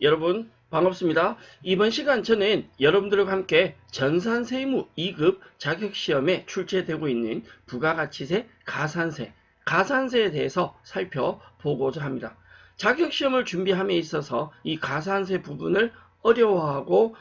여러분 반갑습니다. 이번 시간 저는 여러분들과 함께 전산세무 2급 자격시험에 출제되고 있는 부가가치세, 가산세에 대해서 살펴보고자 합니다. 자격시험을 준비함에 있어서 이 가산세 부분을 어려워하고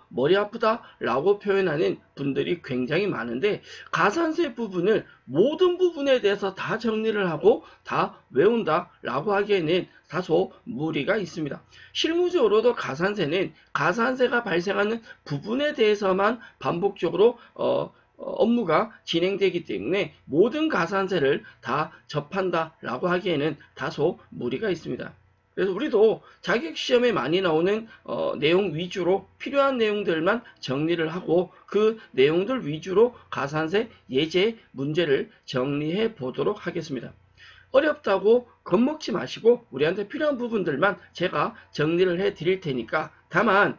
머리 아프다 라고 표현하는 분들이 굉장히 많은데, 가산세 부분을 모든 부분에 대해서 다 정리를 하고 다 외운다 라고 하기에는 다소 무리가 있습니다. 실무적으로도 가산세는 가산세가 발생하는 부분에 대해서만 반복적으로 업무가 진행되기 때문에 모든 가산세를 다 접한다 라고 하기에는 다소 무리가 있습니다. 그래서 우리도 자격시험에 많이 나오는 내용 위주로 필요한 내용들만 정리를 하고 그 내용들 위주로 가산세 예제 문제를 정리해 보도록 하겠습니다. 어렵다고 겁먹지 마시고 우리한테 필요한 부분들만 제가 정리를 해 드릴 테니까, 다만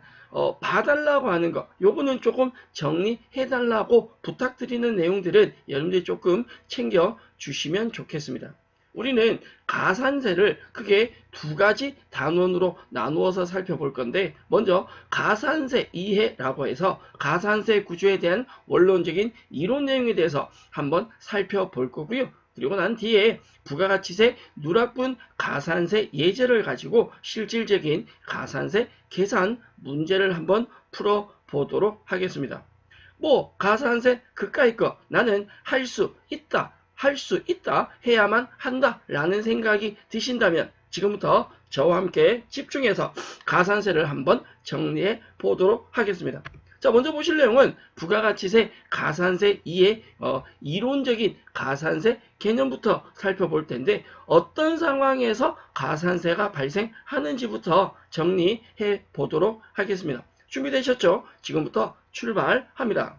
봐달라고 하는 거, 요거는 조금 정리해 달라고 부탁드리는 내용들은 여러분들이 조금 챙겨 주시면 좋겠습니다. 우리는 가산세를 크게 두 가지 단원으로 나누어서 살펴볼 건데, 먼저 가산세 이해라고 해서 가산세 구조에 대한 원론적인 이론 내용에 대해서 한번 살펴볼 거고요. 그리고 난 뒤에 부가가치세 누락분 가산세 예제를 가지고 실질적인 가산세 계산 문제를 한번 풀어보도록 하겠습니다. 가산세 그까이 거 나는 할 수 있다 해야만 한다 라는 생각이 드신다면 지금부터 저와 함께 집중해서 가산세를 한번 정리해 보도록 하겠습니다. 자, 먼저 보실 내용은 부가가치세, 가산세 이해 이론적인 가산세 개념부터 살펴볼 텐데, 어떤 상황에서 가산세가 발생하는지부터 정리해 보도록 하겠습니다. 준비되셨죠? 지금부터 출발합니다.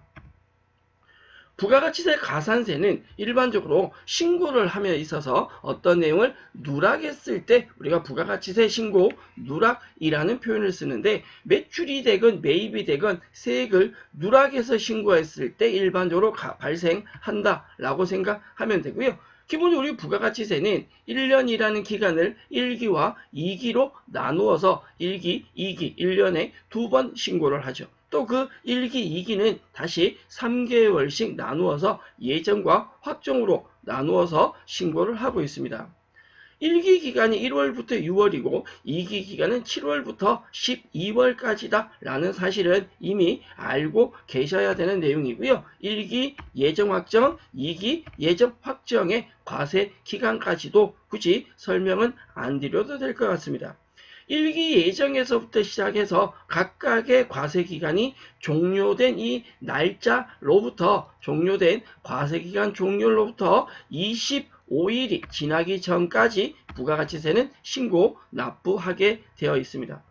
부가가치세 가산세는 일반적으로 신고를 함에 있어서 어떤 내용을 누락했을 때 우리가 부가가치세 신고 누락이라는 표현을 쓰는데, 매출이 되건 매입이 되건 세액을 누락해서 신고했을 때 일반적으로 발생한다라고 생각하면 되고요. 기본적으로 우리 부가가치세는 1년이라는 기간을 1기와 2기로 나누어서 1기, 2기, 1년에 2번 신고를 하죠. 또 그 1기, 2기는 다시 3개월씩 나누어서 예정과 확정으로 나누어서 신고를 하고 있습니다. 1기 기간이 1월부터 6월이고 2기 기간은 7월부터 12월까지다 라는 사실은 이미 알고 계셔야 되는 내용이고요. 1기 예정 확정, 2기 예정 확정의 과세 기간까지도 굳이 설명은 안 드려도 될 것 같습니다. 1기 예정에서부터 시작해서 각각의 과세기간이 종료된 이 날짜로부터, 종료된 과세기간 종료로부터 25일이 지나기 전까지 부가가치세는 신고, 납부하게 되어 있습니다.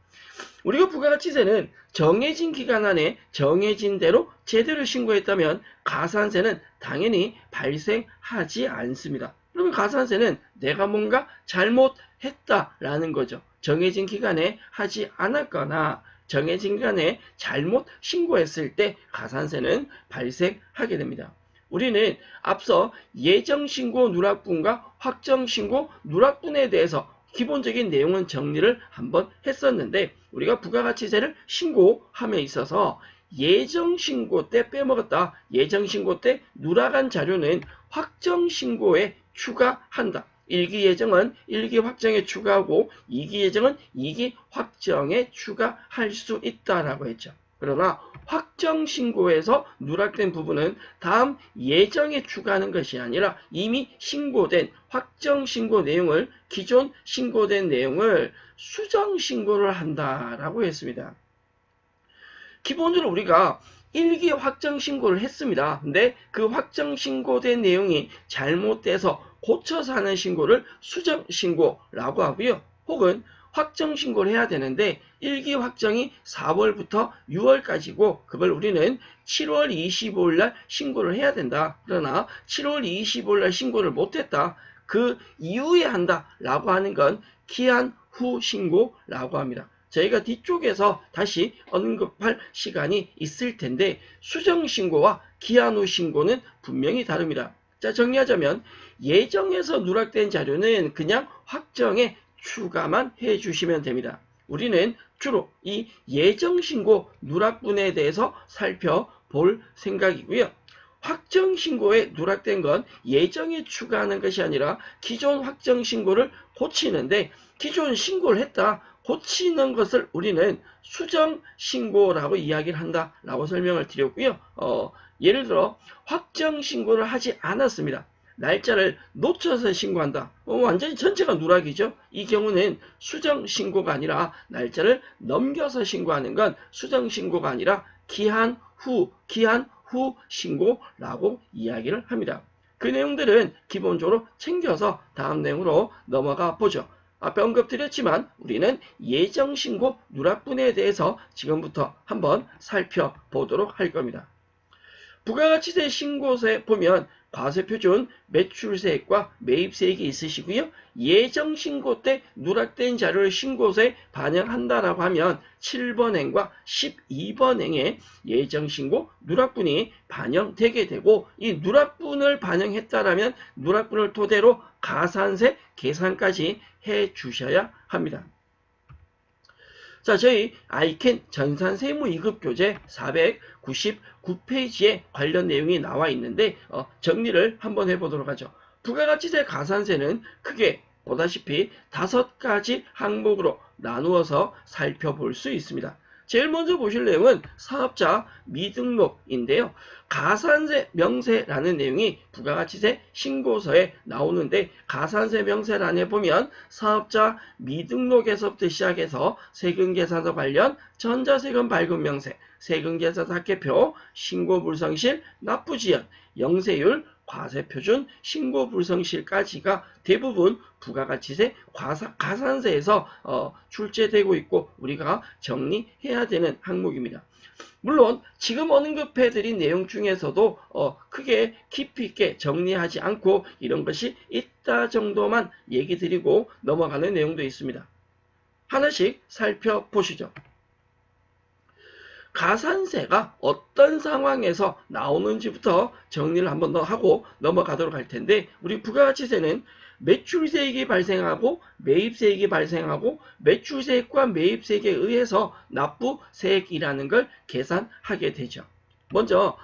우리가 부가가치세는 정해진 기간 안에 정해진 대로 제대로 신고했다면 가산세는 당연히 발생하지 않습니다. 그러면 가산세는 내가 뭔가 잘못했다라는 거죠. 정해진 기간에 하지 않았거나 정해진 기간에 잘못 신고했을 때 가산세는 발생하게 됩니다. 우리는 앞서 예정신고 누락분과 확정신고 누락분에 대해서 기본적인 내용은 정리를 한번 했었는데, 우리가 부가가치세를 신고함에 있어서 예정신고 때 빼먹었다, 예정신고 때 누락한 자료는 확정신고에 추가한다. 1기 예정은 1기 확정에 추가하고 2기 예정은 2기 확정에 추가할 수 있다라고 했죠. 그러나 확정신고에서 누락된 부분은 다음 예정에 추가하는 것이 아니라 이미 신고된 확정신고 내용을, 기존 신고된 내용을 수정신고를 한다라고 했습니다. 기본적으로 우리가 1기 확정신고를 했습니다. 근데 그 확정신고된 내용이 잘못돼서 고쳐서 하는 신고를 수정신고라고 하고요. 혹은 확정신고를 해야 되는데 1기 확정이 4월부터 6월까지고 그걸 우리는 7월 25일 날 신고를 해야 된다. 그러나 7월 25일 날 신고를 못했다. 그 이후에 한다라고 하는 건 기한 후 신고라고 합니다. 저희가 뒤쪽에서 다시 언급할 시간이 있을 텐데, 수정신고와 기한 후 신고는 분명히 다릅니다. 자, 정리하자면 예정에서 누락된 자료는 그냥 확정에 추가만 해주시면 됩니다. 우리는 주로 이 예정신고 누락분에 대해서 살펴볼 생각이고요. 확정신고에 누락된 건 예정에 추가하는 것이 아니라 기존 확정신고를 고치는데, 기존 신고를 했다, 고치는 것을 우리는 수정신고라고 이야기를 한다라고 설명을 드렸고요. 예를 들어 확정신고를 하지 않았습니다. 날짜를 놓쳐서 신고한다. 완전히 전체가 누락이죠. 이 경우는 수정신고가 아니라, 날짜를 넘겨서 신고하는 건 수정신고가 아니라 기한 후 신고라고 이야기를 합니다. 그 내용들은 기본적으로 챙겨서 다음 내용으로 넘어가 보죠. 앞에 언급드렸지만 우리는 예정신고 누락분에 대해서 지금부터 한번 살펴보도록 할 겁니다. 부가가치세 신고서에 보면 과세표준, 매출세액과 매입세액이 있으시고요. 예정신고 때 누락된 자료를 신고서에 반영한다라고 하면 7번 행과 12번 행에 예정신고 누락분이 반영되게 되고, 이 누락분을 반영했다라면 누락분을 토대로 가산세 계산까지 해 주셔야 합니다. 자, 저희 아이캔 전산세무이급교재 499페이지에 관련 내용이 나와 있는데 정리를 한번 해보도록 하죠. 부가가치세 가산세는 크게 보다시피 5가지 항목으로 나누어서 살펴볼 수 있습니다. 제일 먼저 보실 내용은 사업자 미등록인데요. 가산세 명세라는 내용이 부가가치세 신고서에 나오는데, 가산세 명세란에 보면 사업자 미등록에서부터 시작해서 세금계산서 관련 전자세금 발급 명세, 세금계산서 합계표, 신고불성실, 납부지연, 영세율, 과세표준, 신고불성실까지가 대부분 부가가치세 가산세에서 출제되고 있고 우리가 정리해야 되는 항목입니다. 물론 지금 언급해드린 내용 중에서도 크게 깊이 있게 정리하지 않고 이런 것이 있다 정도만 얘기 드리고 넘어가는 내용도 있습니다. 하나씩 살펴보시죠. 가산세가 어떤 상황에서 나오는지부터 정리를 한번 더 하고 넘어가도록 할 텐데, 우리 부가가치세는 매출세액이 발생하고 매입세액이 발생하고 매출세액과 매입세액에 의해서 납부세액이라는 걸 계산하게 되죠. 먼저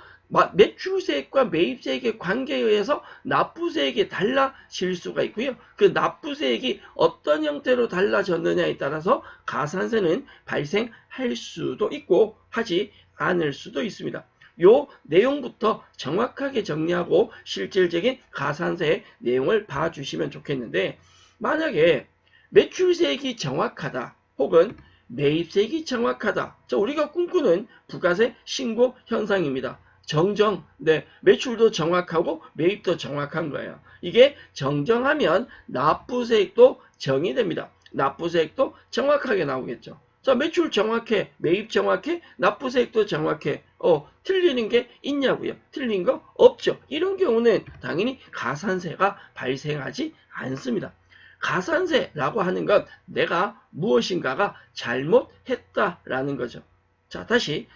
매출세액과 매입세액의 관계에 의해서 납부세액이 달라질 수가 있고요. 그 납부세액이 어떤 형태로 달라졌느냐에 따라서 가산세는 발생할 수도 있고 하지 않을 수도 있습니다. 요 내용부터 정확하게 정리하고 실질적인 가산세의 내용을 봐주시면 좋겠는데, 만약에 매출세액이 정확하다 혹은 매입세액이 정확하다, 우리가 꿈꾸는 부가세 신고 현상입니다. 매출도 정확하고 매입도 정확한 거예요. 이게 정정하면 납부세액도 정이 됩니다. 납부세액도 정확하게 나오겠죠. 자, 매출 정확해, 매입 정확해, 납부세액도 정확해. 틀리는 게 있냐고요? 틀린 거 없죠. 이런 경우는 당연히 가산세가 발생하지 않습니다. 가산세라고 하는 건 내가 무엇인가가 잘못했다라는 거죠. 자, 다시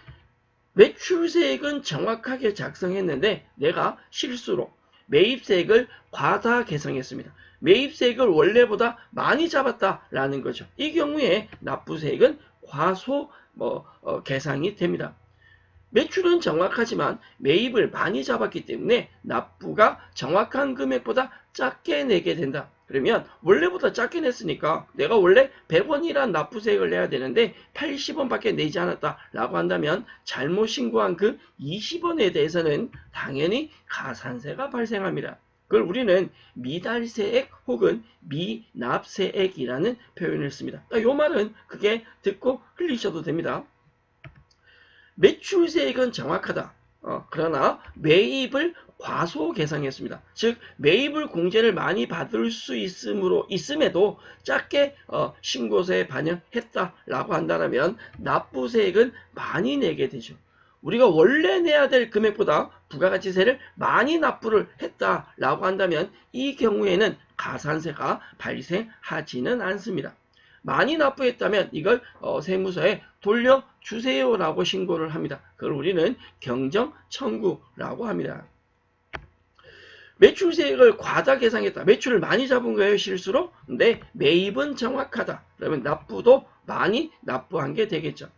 매출세액은 정확하게 작성했는데 내가 실수로 매입세액을 과다 계산했습니다. 매입세액을 원래보다 많이 잡았다라는 거죠. 이 경우에 납부세액은 과소 계산이 됩니다. 매출은 정확하지만 매입을 많이 잡았기 때문에 납부가 정확한 금액보다 작게 내게 된다. 그러면 원래보다 작게 냈으니까 내가 원래 100원이란 납부세액을 내야 되는데 80원밖에 내지 않았다라고 한다면 잘못 신고한 그 20원에 대해서는 당연히 가산세가 발생합니다. 그걸 우리는 미달세액 혹은 미납세액이라는 표현을 씁니다. 이 말은 그게 듣고 흘리셔도 됩니다. 매출세액은 정확하다. 그러나 매입을 과소 계산했습니다. 즉 매입을 공제를 많이 받을 수 있음에도 작게 신고서에 반영했다라고 한다면 납부세액은 많이 내게 되죠. 우리가 원래 내야 될 금액보다 부가가치세를 많이 납부를 했다라고 한다면 이 경우에는 가산세가 발생하지는 않습니다. 많이 납부했다면 이걸 세무서에 돌려주세요라고 신고를 합니다. 그걸 우리는 경정 청구라고 합니다. 매출세액을 과다 계산했다. 매출을 많이 잡은 거예요, 실수로. 근데 매입은 정확하다. 그러면 납부도 많이 납부한 게 되겠죠.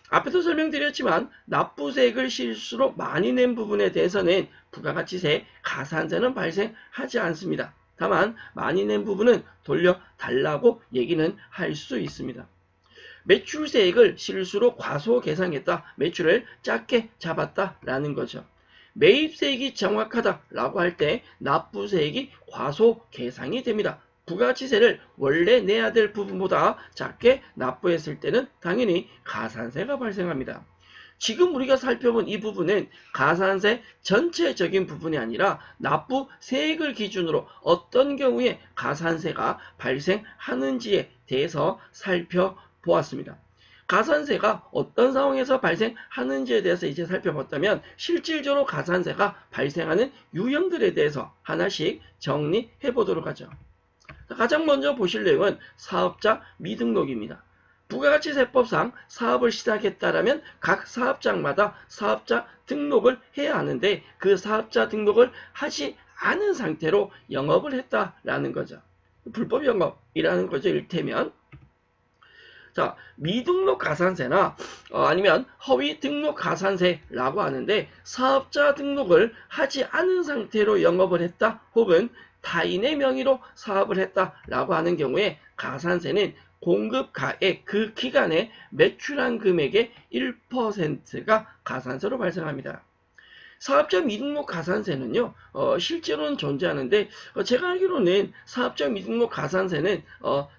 앞에도 설명드렸지만 납부세액을 실수로 많이 낸 부분에 대해서는 부가가치세, 가산세는 발생하지 않습니다. 다만 많이 낸 부분은 돌려달라고 얘기는 할 수 있습니다. 매출세액을 실수로 과소 계산했다. 매출을 작게 잡았다라는 거죠. 매입세액이 정확하다라고 할 때 납부세액이 과소 계산이 됩니다. 부가가치세를 원래 내야 될 부분보다 작게 납부했을 때는 당연히 가산세가 발생합니다. 지금 우리가 살펴본 이 부분은 가산세 전체적인 부분이 아니라 납부세액을 기준으로 어떤 경우에 가산세가 발생하는지에 대해서 살펴보았습니다. 가산세가 어떤 상황에서 발생하는지에 대해서 이제 살펴봤다면 실질적으로 가산세가 발생하는 유형들에 대해서 하나씩 정리해 보도록 하죠. 가장 먼저 보실 내용은 사업자 미등록입니다. 부가가치세법상 사업을 시작했다라면 각 사업장마다 사업자 등록을 해야 하는데 그 사업자 등록을 하지 않은 상태로 영업을 했다라는 거죠. 불법 영업이라는 거죠. 일테면. 자, 미등록 가산세나 아니면 허위 등록 가산세라고 하는데 사업자 등록을 하지 않은 상태로 영업을 했다 혹은 타인의 명의로 사업을 했다라고 하는 경우에 가산세는 공급가액 그 기간에 매출한 금액의 1%가 가산세로 발생합니다. 사업자 미등록 가산세는요, 실제로는 존재하는데, 제가 알기로는 사업자 미등록 가산세는,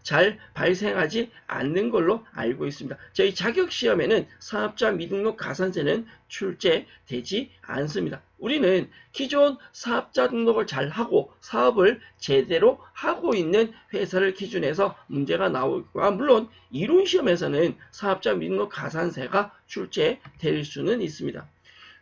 잘 발생하지 않는 걸로 알고 있습니다. 저희 자격시험에는 사업자 미등록 가산세는 출제되지 않습니다. 우리는 기존 사업자 등록을 잘 하고 사업을 제대로 하고 있는 회사를 기준해서 문제가 나오고, 물론 이론시험에서는 사업자 미등록 가산세가 출제될 수는 있습니다.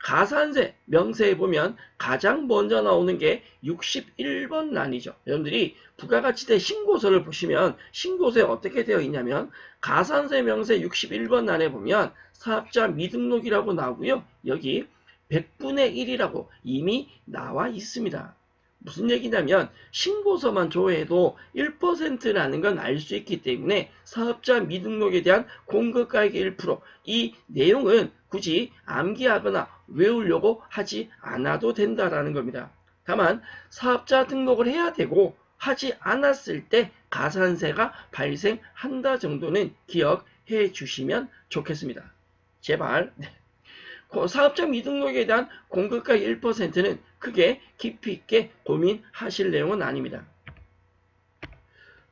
가산세 명세에 보면 가장 먼저 나오는 게 61번 란이죠. 여러분들이 부가가치세 신고서를 보시면 신고서에 어떻게 되어 있냐면 가산세 명세 61번 란에 보면 사업자 미등록이라고 나오고요. 여기 100분의 1이라고 이미 나와 있습니다. 무슨 얘기냐면 신고서만 조회해도 1%라는 건 알 수 있기 때문에 사업자 미등록에 대한 공급가액의 1%, 이 내용은 굳이 암기하거나 외우려고 하지 않아도 된다라는 겁니다. 다만 사업자 등록을 해야 되고 하지 않았을 때 가산세가 발생한다 정도는 기억해 주시면 좋겠습니다. 제발. 사업자 미등록에 대한 공급가액 1%는 크게 깊이 있게 고민하실 내용은 아닙니다.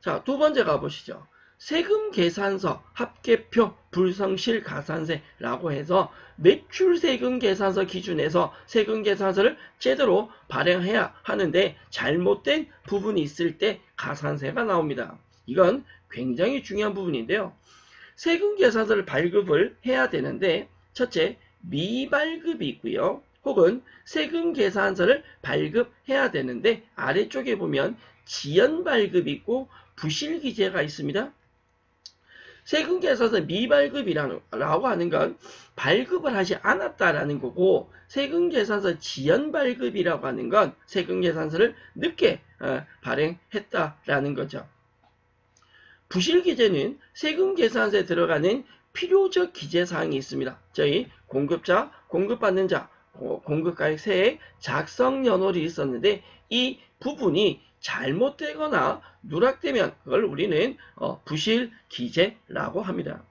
자, 두 번째 가보시죠. 세금 계산서 합계표 불성실 가산세라고 해서 매출세금 계산서 기준에서 세금 계산서를 제대로 발행해야 하는데 잘못된 부분이 있을 때 가산세가 나옵니다. 이건 굉장히 중요한 부분인데요. 세금 계산서를 발급을 해야 되는데 첫째, 미발급이 있고요. 혹은 세금 계산서를 발급해야 되는데 아래쪽에 보면 지연 발급이 있고 부실 기재가 있습니다. 세금 계산서 미발급이라고 하는 건 발급을 하지 않았다라는 거고 세금 계산서 지연 발급이라고 하는 건 세금 계산서를 늦게 발행했다라는 거죠. 부실 기재는 세금 계산서에 들어가는 필요적 기재사항이 있습니다. 저희 공급자, 공급받는 자, 공급가액 세액 작성 연월이 있었는데 이 부분이 잘못되거나 누락되면 그걸 우리는 부실 기재라고 합니다.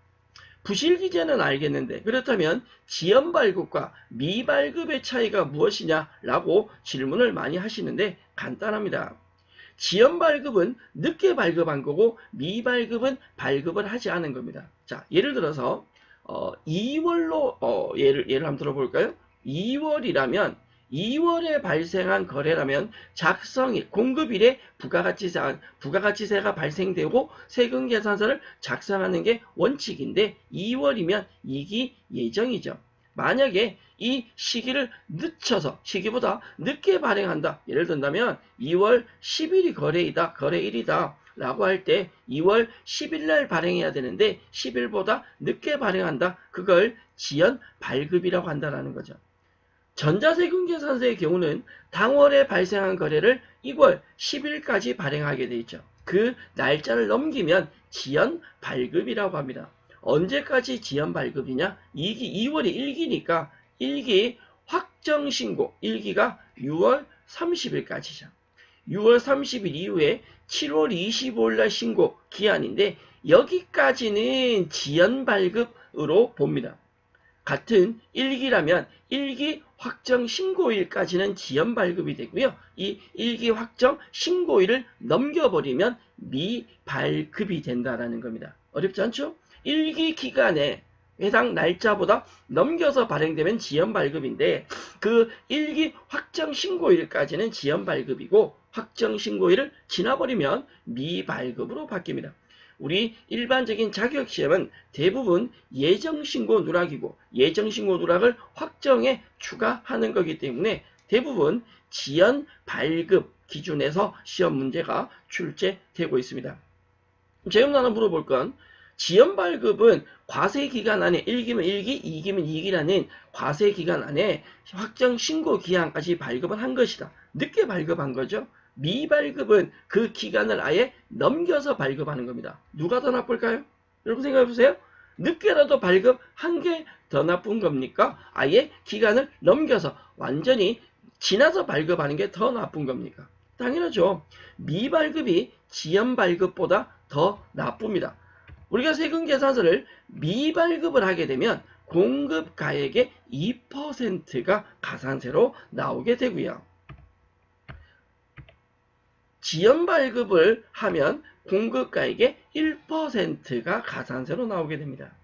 부실 기재는 알겠는데 그렇다면 지연 발급과 미발급의 차이가 무엇이냐라고 질문을 많이 하시는데 간단합니다. 지연 발급은 늦게 발급한 거고 미발급은 발급을 하지 않은 겁니다. 자, 예를 들어서 2월로 예를 한번 들어볼까요? 2월이라면 2월에 발생한 거래라면 작성일, 공급일에 부가가치세가 발생되고 세금 계산서를 작성하는 게 원칙인데 2월이면 이기 예정이죠. 만약에 이 시기를 늦춰서 시기보다 늦게 발행한다. 예를 든다면 2월 10일이 거래일이다 라고 할 때 2월 10일 날 발행해야 되는데 10일보다 늦게 발행한다. 그걸 지연 발급이라고 한다는 거죠. 전자세금 계산서의 경우는 당월에 발생한 거래를 2월 10일까지 발행하게 돼 있죠. 그 날짜를 넘기면 지연 발급이라고 합니다. 언제까지 지연 발급이냐? 2월이 1기니까 1기 확정 신고 1기가 6월 30일까지죠. 6월 30일 이후에 7월 25일 날 신고 기한인데 여기까지는 지연 발급으로 봅니다. 같은 1기라면 1기 확정 신고일까지는 지연 발급이 되고요. 이 1기 확정 신고일을 넘겨버리면 미발급이 된다라는 겁니다. 어렵지 않죠? 1기 기간에 해당 날짜보다 넘겨서 발행되면 지연 발급인데 그 1기 확정 신고일까지는 지연 발급이고 확정 신고일을 지나버리면 미발급으로 바뀝니다. 우리 일반적인 자격시험은 대부분 예정신고 누락이고 예정신고 누락을 확정에 추가하는 거기 때문에 대부분 지연 발급 기준에서 시험 문제가 출제되고 있습니다. 지금 나는 물어볼 건 지연 발급은 과세기간 안에 1기면 1기, 2기면 2기라는 과세기간 안에 확정 신고 기한까지 발급을 한 것이다. 늦게 발급한 거죠. 미발급은 그 기간을 아예 넘겨서 발급하는 겁니다. 누가 더 나쁠까요? 여러분 생각해보세요. 늦게라도 발급한 게 더 나쁜 겁니까? 아예 기간을 넘겨서 완전히 지나서 발급하는 게 더 나쁜 겁니까? 당연하죠. 미발급이 지연 발급보다 더 나쁩니다. 우리가 세금계산서를 미발급을 하게 되면 공급가액의 2%가 가산세로 나오게 되고요. 지연 발급을 하면 공급가액의 1%가 가산세로 나오게 됩니다.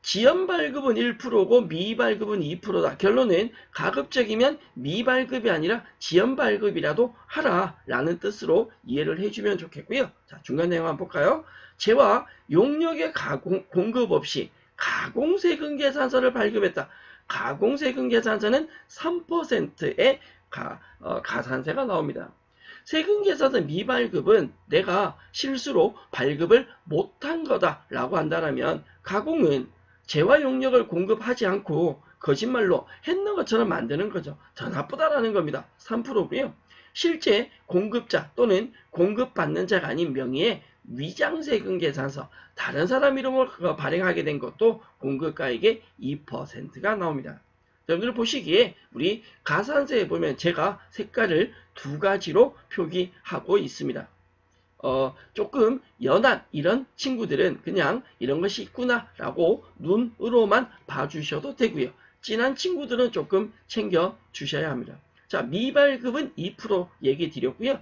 지연 발급은 1%고 미발급은 2%다. 결론은 가급적이면 미발급이 아니라 지연 발급이라도 하라라는 뜻으로 이해를 해주면 좋겠고요. 자, 중간 내용 한번 볼까요? 재와 용역의 공급 없이 가공세금계산서를 발급했다. 가공세금계산서는 3%의 가산세가 나옵니다. 세금계산서 미발급은 내가 실수로 발급을 못한 거다라고 한다면 가공은 재와 용역을 공급하지 않고 거짓말로 했는 것처럼 만드는 거죠. 더 나쁘다라는 겁니다. 3%고요. 실제 공급자 또는 공급받는 자가 아닌 명의의 위장세금계산서 다른 사람 이름으로 발행하게 된 것도 공급가액의 2%가 나옵니다. 여러분들 보시기에 우리 가산세에 보면 제가 색깔을 두 가지로 표기하고 있습니다. 조금 연한 이런 친구들은 그냥 이런 것이 있구나 라고 눈으로만 봐주셔도 되고요. 진한 친구들은 조금 챙겨 주셔야 합니다. 자, 미발급은 2% 얘기 드렸고요.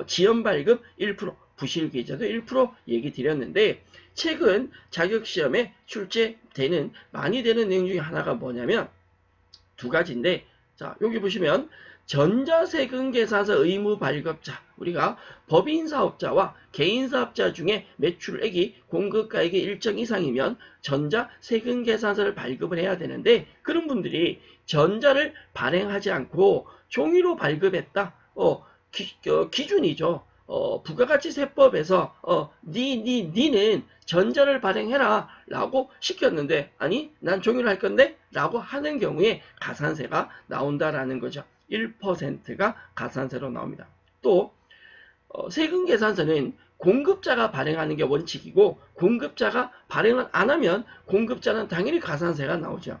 지연발급 1%, 부실계좌도 1% 얘기 드렸는데 최근 자격시험에 출제되는 많이 되는 내용 중에 하나가 뭐냐면 두 가지인데 자, 여기 보시면 전자세금계산서 의무 발급자, 우리가 법인사업자와 개인사업자 중에 매출액이 공급가액의 일정 이상이면 전자세금계산서를 발급을 해야 되는데 그런 분들이 전자를 발행하지 않고 종이로 발급했다. 기준이죠. 부가가치세법에서 니는 전자를 발행해라 라고 시켰는데 아니 난 종이로 할 건데 라고 하는 경우에 가산세가 나온다라는 거죠. 1%가 가산세로 나옵니다. 또 세금계산서는 공급자가 발행하는 게 원칙이고 공급자가 발행을 안 하면 공급자는 당연히 가산세가 나오죠.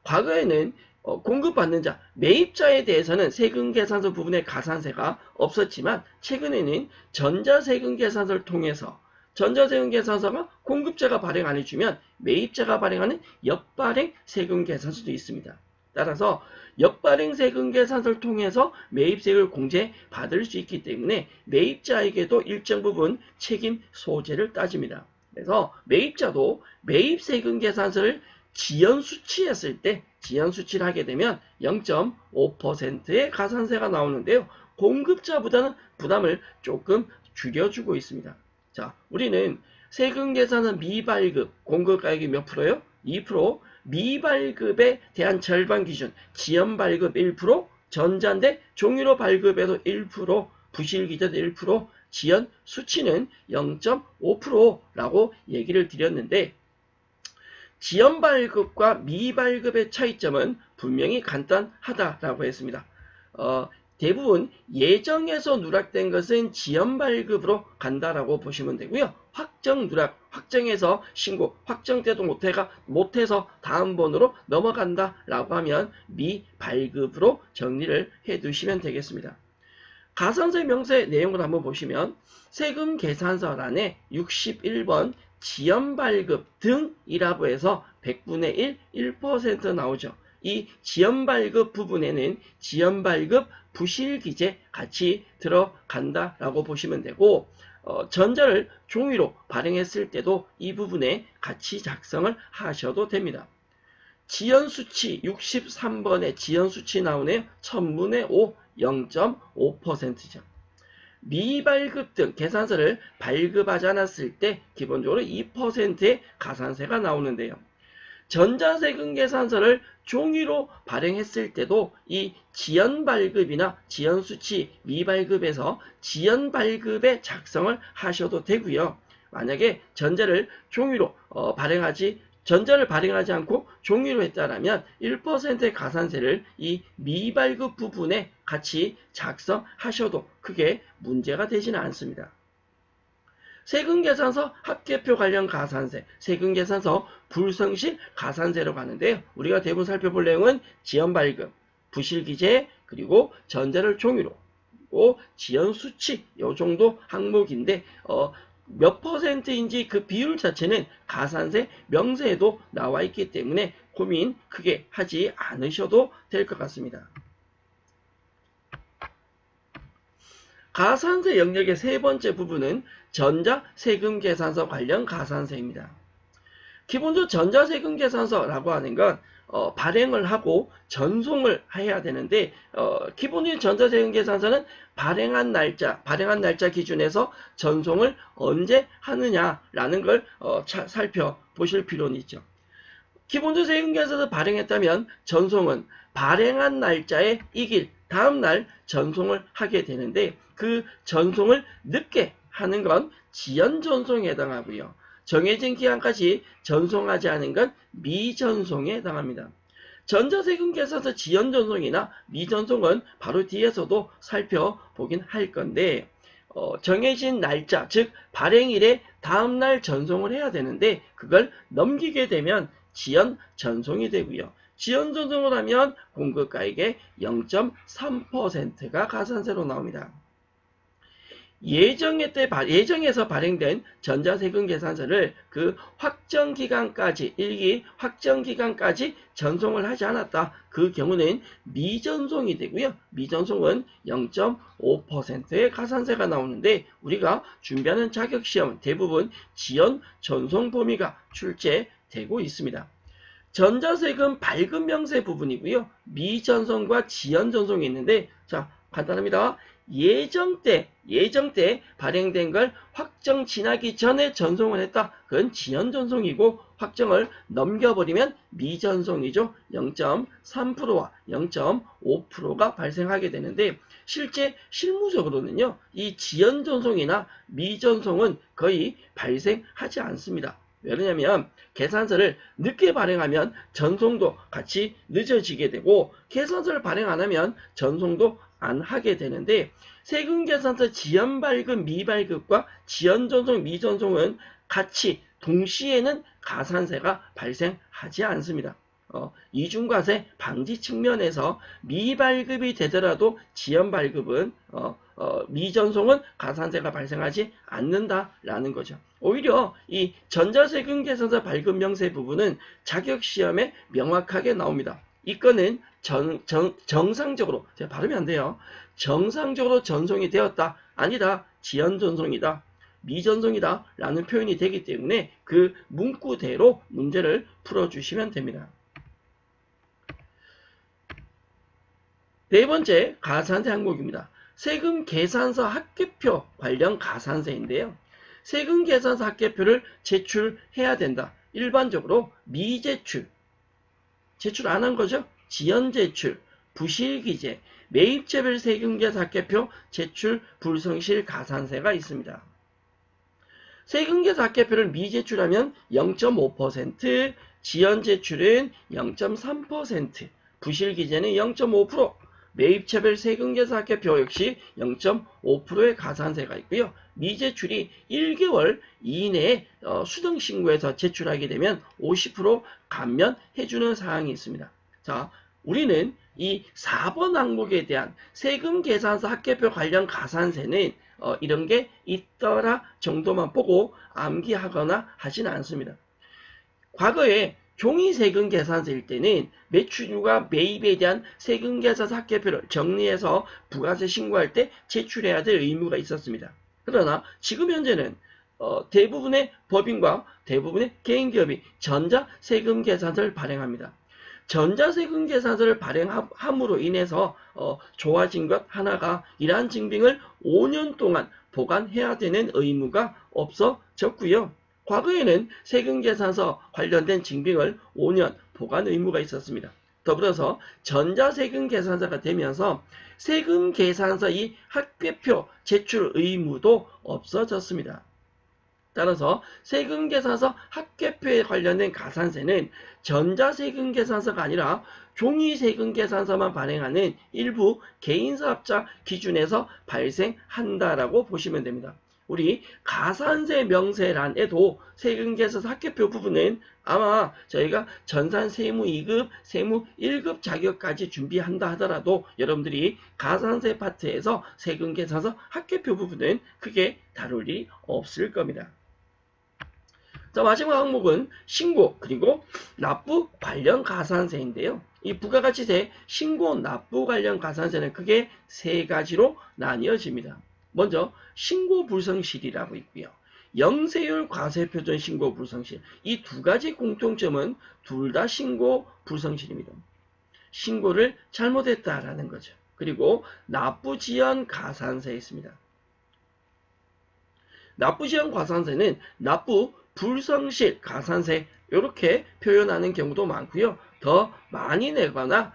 과거에는 공급받는 자, 매입자에 대해서는 세금계산서 부분에 가산세가 없었지만 최근에는 전자세금계산서를 통해서 전자세금계산서가 공급자가 발행 안 해주면 매입자가 발행하는 역발행 세금계산서도 있습니다. 따라서 역발행 세금계산서를 통해서 매입세금을 공제받을 수 있기 때문에 매입자에게도 일정 부분 책임 소재를 따집니다. 그래서 매입자도 매입세금계산서를 지연수치했을 때 지연수치를 하게 되면 0.5%의 가산세가 나오는데요. 공급자보다는 부담을 조금 줄여주고 있습니다. 자, 우리는 세금계산서 미발급 공급가액이 몇 프로요? 2%. 미발급에 대한 절반 기준 지연발급 1%, 전자인데 종이로 발급해도 1%, 부실기자도 1%, 지연 수치는 0.5%라고 얘기를 드렸는데 지연 발급과 미발급의 차이점은 분명히 간단하다라고 했습니다. 대부분 예정에서 누락된 것은 지연 발급으로 간다라고 보시면 되고요. 확정 누락, 확정해서 신고, 확정때도 못해서 다음 번으로 넘어간다라고 하면 미발급으로 정리를 해두시면 되겠습니다. 가산세 명세 내용을 한번 보시면 세금 계산서란에 61번 지연발급 등이라고 해서 100분의 1, 1% 나오죠. 이 지연발급 부분에는 지연발급 부실기재 같이 들어간다라고 보시면 되고 전자를 종이로 발행했을 때도 이 부분에 같이 작성을 하셔도 됩니다. 지연수치 63번에 지연수치 나오네요. 1000분의 5, 0.5%죠. 미발급 등 계산서를 발급하지 않았을 때 기본적으로 2%의 가산세가 나오는데요. 전자세금 계산서를 종이로 발행했을 때도 이 지연발급이나 지연수치 미발급에서 지연발급에 작성을 하셔도 되고요. 만약에 전자를 발행하지 않고 종이로 했다라면 1%의 가산세를 이 미발급 부분에 같이 작성하셔도 크게 문제가 되지는 않습니다. 세금계산서 합계표 관련 가산세, 세금계산서 불성실 가산세로 가는데요. 우리가 대부분 살펴볼 내용은 지연발급, 부실기재, 그리고 전자를 종이로, 지연수치 요 정도 항목인데 몇 퍼센트인지 그 비율 자체는 가산세 명세에도 나와 있기 때문에 고민 크게 하지 않으셔도 될 것 같습니다. 가산세 영역의 세 번째 부분은 전자세금계산서 관련 가산세입니다. 기본적으로 전자세금계산서라고 하는 건 발행을 하고 전송을 해야 되는데 기본적인 전자세금계산서는 발행한 날짜 기준에서 전송을 언제 하느냐라는 걸 살펴보실 필요는 있죠. 기본적으로 세금계산서 발행했다면 전송은 발행한 날짜에 이길 다음날 전송을 하게 되는데 그 전송을 늦게 하는 건 지연전송에 해당하고요. 정해진 기한까지 전송하지 않은 건 미전송에 해당합니다. 전자세금계산서 지연전송이나 미전송은 바로 뒤에서도 살펴보긴 할 건데 정해진 날짜, 즉 발행일에 다음날 전송을 해야 되는데 그걸 넘기게 되면 지연전송이 되고요. 지연전송을 하면 공급가액의 0.3%가 가산세로 나옵니다. 예정에서 발행된 전자세금 계산서를 그 일기 확정기간까지 전송을 하지 않았다. 그 경우는 미전송이 되고요. 미전송은 0.5%의 가산세가 나오는데 우리가 준비하는 자격시험은 대부분 지연 전송 범위가 출제되고 있습니다. 전자세금 발급 명세 부분이고요. 미전송과 지연전송이 있는데 자 간단합니다. 예정 때 발행된 걸 확정 지나기 전에 전송을 했다. 그건 지연전송이고 확정을 넘겨버리면 미전송이죠. 0.3%와 0.5%가 발생하게 되는데 실무적으로는요. 이 지연전송이나 미전송은 거의 발생하지 않습니다. 왜냐하면 계산서를 늦게 발행하면 전송도 같이 늦어지게 되고 계산서를 발행 안 하면 전송도 안 하게 되는데 세금계산서 지연발급, 미발급과 지연전송, 미전송은 같이 동시에는 가산세가 발생하지 않습니다. 이중과세 방지 측면에서 미발급이 되더라도 지연발급은 미전송은 가산세가 발생하지 않는다라는 거죠. 오히려 이 전자세금계산서 발급 명세 부분은 자격시험에 명확하게 나옵니다. 이 건은 정상적으로 제가 발음이 안 돼요. 정상적으로 전송이 되었다. 아니다. 지연전송이다. 미전송이다. 라는 표현이 되기 때문에 그 문구대로 문제를 풀어주시면 됩니다. 네 번째 가산세 항목입니다. 세금계산서 합계표 관련 가산세인데요. 세금계산서 합계표를 제출해야 된다. 일반적으로 미제출, 제출 안 한 거죠. 지연제출, 부실기재, 매입체별 세금계산 합계표 제출 불성실 가산세가 있습니다. 세금계산 합계표를 미제출하면 0.5%, 지연제출은 0.3%, 부실기재는 0.5%, 매입차별 세금계산 합계표 역시 0.5%의 가산세가 있고요. 미제출이 1개월 이내에 수등신고해서 제출하게 되면 50% 감면해주는 사항이 있습니다. 자, 우리는 이 4번 항목에 대한 세금계산서 합계표 관련 가산세는 이런 게 있더라 정도만 보고 암기하거나 하지는 않습니다. 과거에 종이세금계산서일 때는 매출과 매입에 대한 세금계산서 합계표를 정리해서 부가세 신고할 때 제출해야 될 의무가 있었습니다. 그러나 지금 현재는 대부분의 법인과 대부분의 개인기업이 전자세금계산서를 발행합니다. 전자세금계산서를 발행함으로 인해서 좋아진 것 하나가 이러한 증빙을 5년 동안 보관해야 되는 의무가 없어졌고요. 과거에는 세금계산서 관련된 증빙을 5년 보관 의무가 있었습니다. 더불어서 전자세금계산서가 되면서 세금계산서 이 합계표 제출 의무도 없어졌습니다. 따라서 세금계산서 합계표에 관련된 가산세는 전자세금계산서가 아니라 종이세금계산서만 발행하는 일부 개인사업자 기준에서 발생한다라고 보시면 됩니다. 우리 가산세 명세란에도 세금계산서 합계표 부분은 아마 저희가 전산세무 2급, 세무 1급 자격까지 준비한다 하더라도 여러분들이 가산세 파트에서 세금계산서 합계표 부분은 크게 다룰 일이 없을 겁니다. 자, 마지막 항목은 신고 그리고 납부 관련 가산세인데요. 이 부가가치세 신고 납부 관련 가산세는 크게 세 가지로 나뉘어집니다. 먼저 신고 불성실이라고 있고요. 영세율 과세표준 신고 불성실. 이 두 가지 공통점은 둘 다 신고 불성실입니다. 신고를 잘못했다라는 거죠. 그리고 납부지연 가산세 있습니다. 납부지연 가산세는 납부 불성실 가산세 이렇게 표현하는 경우도 많고요. 더 많이 내거나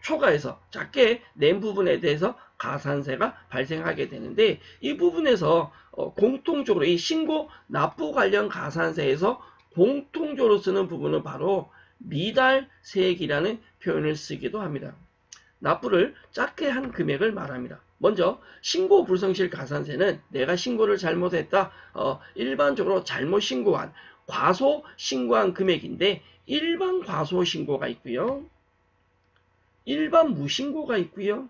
초과해서 작게 낸 부분에 대해서 가산세가 발생하게 되는데 이 부분에서 공통적으로 이 신고 납부 관련 가산세에서 공통적으로 쓰는 부분은 바로 미달세액이라는 표현을 쓰기도 합니다. 납부를 작게 한 금액을 말합니다. 먼저 신고 불성실 가산세는 내가 신고를 잘못했다. 일반적으로 잘못 신고한 과소 신고한 금액인데 일반 과소 신고가 있고요. 일반 무신고가 있고요.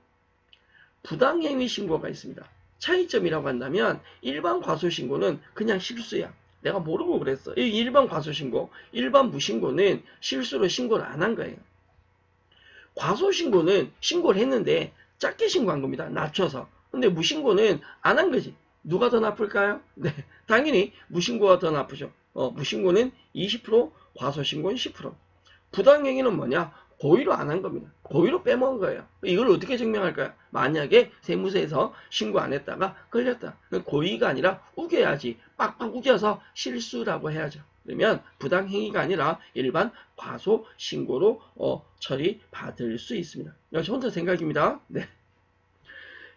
부당행위 신고가 있습니다. 차이점이라고 한다면 일반 과소 신고는 그냥 실수야. 내가 모르고 그랬어. 이 일반 과소 신고, 일반 무신고는 실수로 신고를 안 한 거예요. 과소 신고는 신고를 했는데 작게 신고한 겁니다. 낮춰서. 근데 무신고는 안 한 거지. 누가 더 나쁠까요? 네, 당연히 무신고가 더 나쁘죠. 무신고는 20%, 과소신고는 10%. 부당행위는 뭐냐? 고의로 안 한 겁니다. 고의로 빼먹은 거예요. 이걸 어떻게 증명할까요? 만약에 세무서에서 신고 안 했다가 걸렸다. 고의가 아니라 우겨야지. 빡빡 우겨서 실수라고 해야죠. 그러면 부당행위가 아니라 일반 과소신고로 처리받을 수 있습니다. 역시 혼자 생각입니다. 네.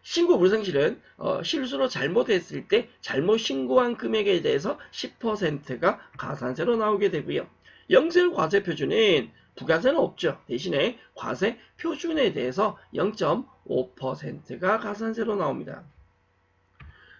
신고 불성실은 실수로 잘못했을 때 잘못 신고한 금액에 대해서 10%가 가산세로 나오게 되고요. 영세율 과세표준은 부가세는 없죠. 대신에 과세 표준에 대해서 0.5%가 가산세로 나옵니다.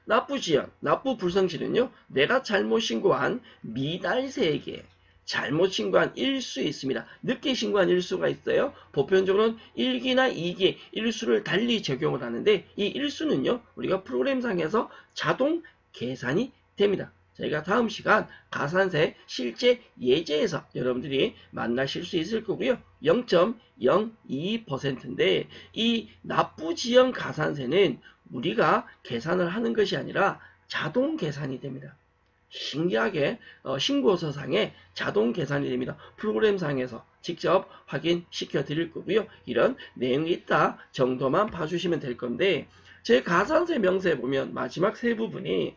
납부지연, 납부 불성실은요. 내가 잘못 신고한 미달세액에 잘못 신고한 일수 있습니다. 늦게 신고한 일수가 있어요. 보편적으로는 1기나 2기 일수를 달리 적용을 하는데 이 일수는요. 우리가 프로그램상에서 자동 계산이 됩니다. 저희가 다음 시간 가산세 실제 예제에서 여러분들이 만나실 수 있을 거고요. 0.02%인데 이 납부지연 가산세는 우리가 계산을 하는 것이 아니라 자동 계산이 됩니다. 신기하게 신고서상에 자동 계산이 됩니다. 프로그램상에서 직접 확인시켜 드릴 거고요. 이런 내용이 있다 정도만 봐주시면 될 건데 제 가산세 명세에 보면 마지막 세 부분이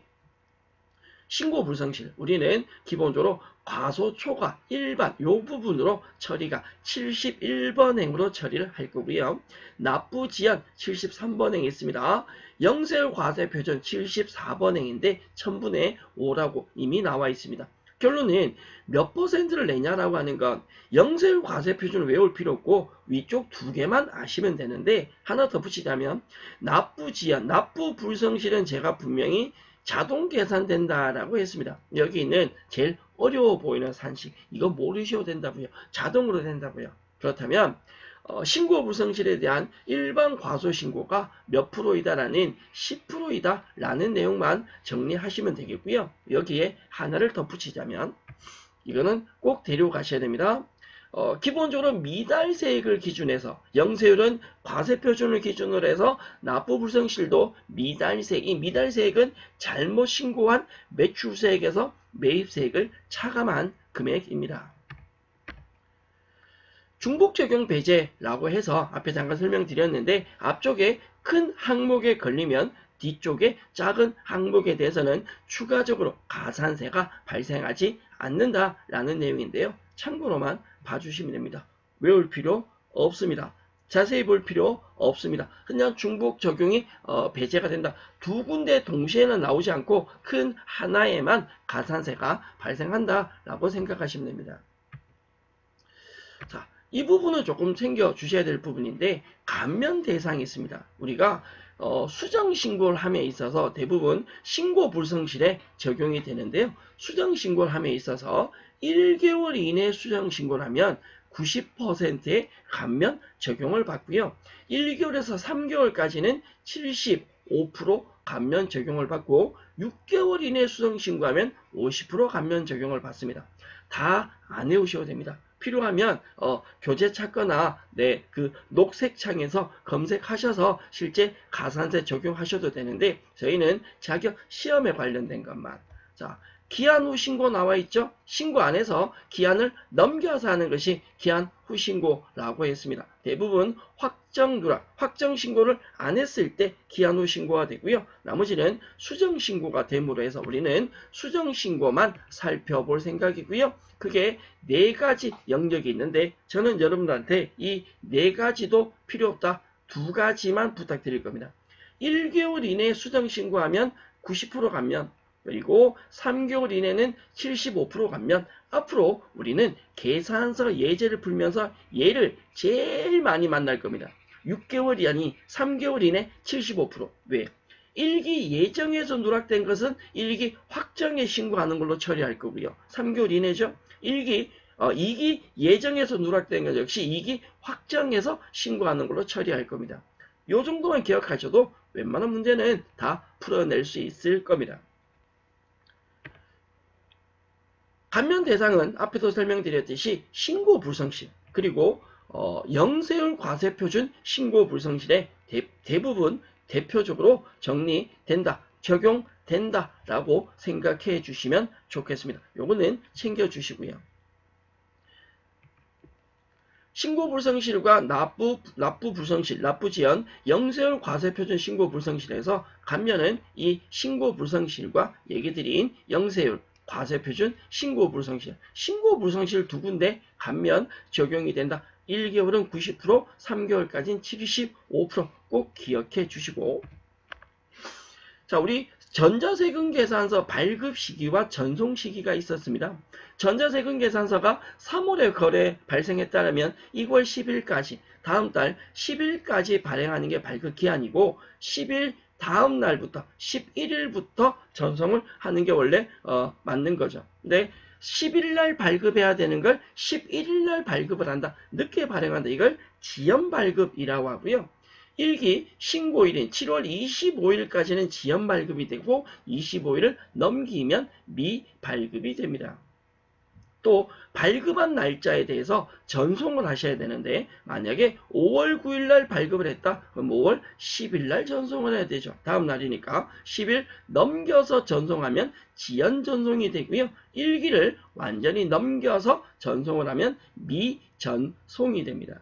신고 불성실, 우리는 기본적으로 과소 초과 일반 요 부분으로 처리가 71번행으로 처리를 할 거고요. 납부지연 73번행이 있습니다. 영세율 과세 표준 74번행인데 1000분의 5라고 이미 나와 있습니다. 결론은 몇 퍼센트를 내냐라고 하는 건 영세율 과세 표준을 외울 필요 없고 위쪽 두 개만 아시면 되는데, 하나 더 붙이자면 납부 지연, 납부 불성실은 제가 분명히 자동 계산된다라고 했습니다. 여기 있는 제일 어려워 보이는 산식, 이거 모르셔도 된다고요. 자동으로 된다고요. 그렇다면 신고 불성실에 대한 일반 과소신고가 몇 프로이다라는 10%이다 라는 내용만 정리하시면 되겠고요. 여기에 하나를 더 붙이자면 이거는 꼭 데려가셔야 됩니다. 기본적으로 미달세액을 기준해서, 영세율은 과세표준을 기준으로 해서 납부 불성실도 미달세액, 이 미달세액은 잘못 신고한 매출세액에서 매입세액을 차감한 금액입니다. 중복 적용 배제라고 해서 앞에 잠깐 설명드렸는데, 앞쪽에 큰 항목에 걸리면 뒤쪽에 작은 항목에 대해서는 추가적으로 가산세가 발생하지 않는다라는 내용인데요. 참고로만 봐주시면 됩니다. 외울 필요 없습니다. 자세히 볼 필요 없습니다. 그냥 중복 적용이 배제가 된다. 두 군데 동시에는 나오지 않고 큰 하나에만 가산세가 발생한다라고 생각하시면 됩니다. 자, 이 부분은 조금 챙겨주셔야 될 부분인데, 감면 대상이 있습니다. 우리가 수정신고를 함에 있어서 대부분 신고 불성실에 적용이 되는데요. 수정신고를 함에 있어서 1개월 이내 수정신고를 하면 90%의 감면 적용을 받고요. 1개월에서 3개월까지는 75% 감면 적용을 받고 6개월 이내 수정신고하면 50% 감면 적용을 받습니다. 다 안 외우셔도 됩니다. 필요하면 교재 찾거나 그 녹색 창에서 검색하셔서 실제 가산세 적용하셔도 되는데, 저희는 자격 시험에 관련된 것만. 자, 기한 후 신고 나와 있죠? 신고 안 해서 기한을 넘겨서 하는 것이 기한 후 신고라고 했습니다. 대부분 확정 누락, 확정 신고를 안 했을 때 기한 후 신고가 되고요. 나머지는 수정 신고가 됨으로 해서 우리는 수정 신고만 살펴볼 생각이고요. 그게 4가지 영역이 있는데, 저는 여러분들한테 이 4가지도 필요 없다. 2가지만 부탁드릴 겁니다. 1개월 이내에 수정 신고하면 90% 감면, 그리고 3개월 이내는 75% 감면. 앞으로 우리는 계산서 예제를 풀면서 얘를 제일 많이 만날 겁니다. 6개월이 아니 3개월 이내 75%. 왜? 1기 예정에서 누락된 것은 1기 확정에 신고하는 걸로 처리할 거고요. 3개월 이내죠. 2기 예정에서 누락된 것 역시 2기 확정에서 신고하는 걸로 처리할 겁니다. 요 정도만 기억하셔도 웬만한 문제는 다 풀어낼 수 있을 겁니다. 감면 대상은 앞에도 설명드렸듯이 신고 불성실, 그리고 영세율 과세표준 신고 불성실의 대부분 대표적으로 정리된다, 적용된다 라고 생각해 주시면 좋겠습니다. 요거는 챙겨주시고요. 신고 불성실과 납부 불성실, 납부 지연, 영세율 과세표준 신고 불성실에서 감면은 이 신고 불성실과 얘기 드린 영세율 과세표준 신고 불성실, 신고 불성실 2군데 감면 적용이 된다. 1개월은 90%, 3개월까지는 75%꼭 기억해 주시고, 자, 우리 전자세금 계산서 발급 시기와 전송 시기가 있었습니다. 전자세금 계산서가 3월에 거래 발생했다면 2월 10일까지, 다음 달 10일까지 발행하는 게 발급 기한이고, 10일 다음 날부터 11일부터 전송을 하는 게 원래 맞는 거죠. 근데 10일 날 발급해야 되는 걸 11일 날 발급을 한다. 늦게 발행한다. 이걸 지연 발급이라고 하고요. 1기 신고일인 7월 25일까지는 지연 발급이 되고 25일을 넘기면 미발급이 됩니다. 또 발급한 날짜에 대해서 전송을 하셔야 되는데, 만약에 5월 9일 날 발급을 했다, 그럼 5월 10일 날 전송을 해야 되죠. 다음 날이니까 10일 넘겨서 전송하면 지연 전송이 되고요. 1기를 완전히 넘겨서 전송을 하면 미전송이 됩니다.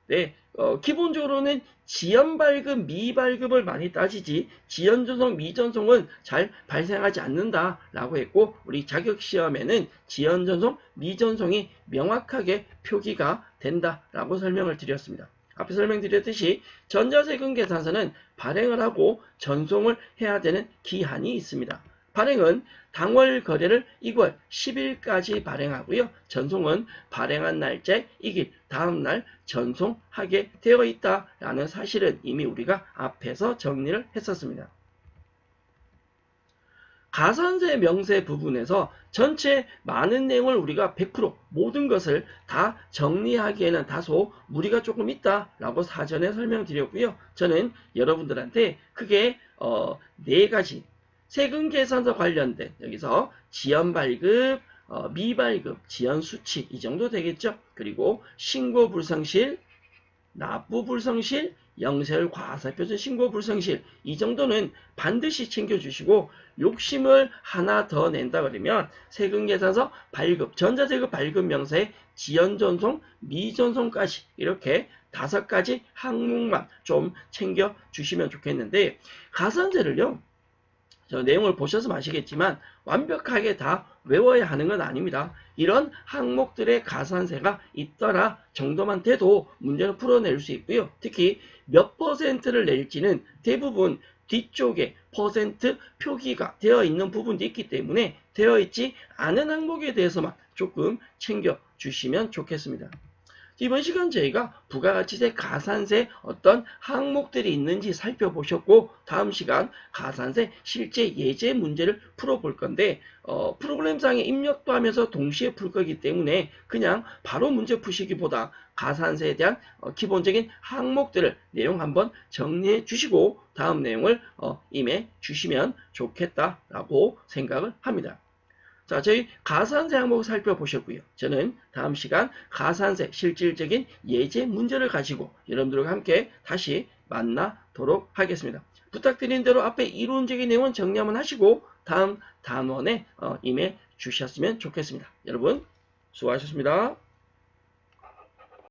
네, 기본적으로는 지연 발급, 미발급을 많이 따지지 지연 전송, 미전송은 잘 발생하지 않는다라고 했고, 우리 자격시험에는 지연 전송, 미전송이 명확하게 표기가 된다라고 설명을 드렸습니다. 앞에 설명드렸듯이 전자세금 계산서는 발행을 하고 전송을 해야 되는 기한이 있습니다. 발행은 당월 거래를 2월 10일까지 발행하고요. 전송은 발행한 날짜 이길 다음날 전송하게 되어 있다라는 사실은 이미 우리가 앞에서 정리를 했었습니다. 가산세 명세 부분에서 전체 많은 내용을 우리가 100% 모든 것을 다 정리하기에는 다소 무리가 조금 있다라고 사전에 설명드렸고요. 저는 여러분들한테 크게 4가지 세금 계산서 관련된 여기서 지연 발급, 미발급, 지연 수치 이 정도 되겠죠. 그리고 신고 불성실, 납부 불성실, 영세율 과세표준 신고 불성실 이 정도는 반드시 챙겨주시고 욕심을 하나 더 낸다 그러면 세금계산서 발급, 전자세금 발급 명세에 지연전송, 미전송까지 이렇게 5가지 항목만 좀 챙겨주시면 좋겠는데 가산세를요. 저 내용을 보셔서 아시겠지만 완벽하게 다 외워야 하는 건 아닙니다. 이런 항목들의 가산세가 있더라 정도만 돼도 문제를 풀어낼 수 있고요. 특히 몇 퍼센트를 낼지는 대부분 뒤쪽에 퍼센트 표기가 되어 있는 부분도 있기 때문에 되어 있지 않은 항목에 대해서만 조금 챙겨주시면 좋겠습니다. 이번 시간 저희가 부가가치세 가산세 어떤 항목들이 있는지 살펴보셨고 다음 시간 가산세 실제 예제 문제를 풀어볼 건데 프로그램상에 입력도 하면서 동시에 풀 거기 때문에 그냥 바로 문제 푸시기보다 가산세에 대한 기본적인 항목들을 내용 한번 정리해 주시고 다음 내용을 임해 주시면 좋겠다라고 생각을 합니다. 자, 저희 가산세 항목을 살펴보셨고요. 저는 다음 시간 가산세 실질적인 예제 문제를 가지고 여러분들과 함께 다시 만나도록 하겠습니다. 부탁드린 대로 앞에 이론적인 내용은 정리 한번 하시고 다음 단원에 임해 주셨으면 좋겠습니다. 여러분 수고하셨습니다.